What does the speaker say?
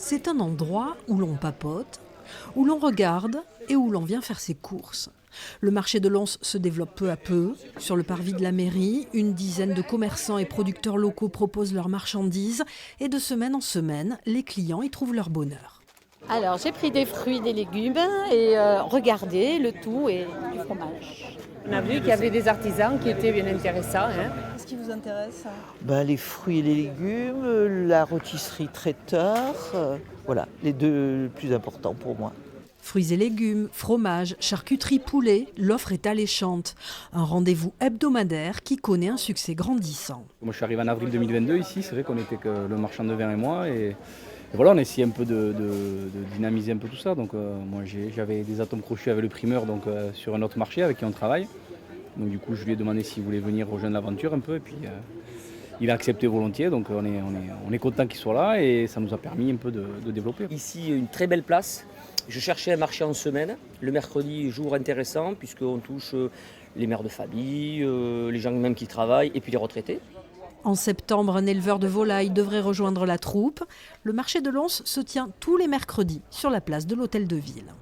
C'est un endroit où l'on papote, où l'on regarde et où l'on vient faire ses courses. Le marché de Lons se développe peu à peu. Sur le parvis de la mairie, une dizaine de commerçants et producteurs locaux proposent leurs marchandises et de semaine en semaine, les clients y trouvent leur bonheur. Alors j'ai pris des fruits, des légumes et regardez le tout et du fromage. On a vu qu'il y avait des artisans qui étaient bien intéressants. Qu'est-ce qui vous intéresse? Les fruits et les légumes, la rôtisserie traiteur, voilà, les deux plus importants pour moi. Fruits et légumes, fromage, charcuterie poulet, l'offre est alléchante. Un rendez-vous hebdomadaire qui connaît un succès grandissant. Moi je suis arrivé en avril 2022 ici, c'est vrai qu'on était que le marchand de vin et moi. Et voilà, on a essayé un peu de dynamiser un peu tout ça. Donc moi j'avais des atomes crochus avec le primeur sur un autre marché avec qui on travaille. Donc du coup je lui ai demandé s'il voulait venir rejoindre l'aventure un peu et puis il a accepté volontiers. Donc on est content qu'il soit là et ça nous a permis un peu de développer. Ici une très belle place. Je cherchais un marché en semaine. Le mercredi, jour intéressant puisqu'on touche les mères de famille, les gens même qui travaillent et puis les retraités. En septembre, un éleveur de volailles devrait rejoindre la troupe. Le marché de Lons se tient tous les mercredis sur la place de l'Hôtel de Ville.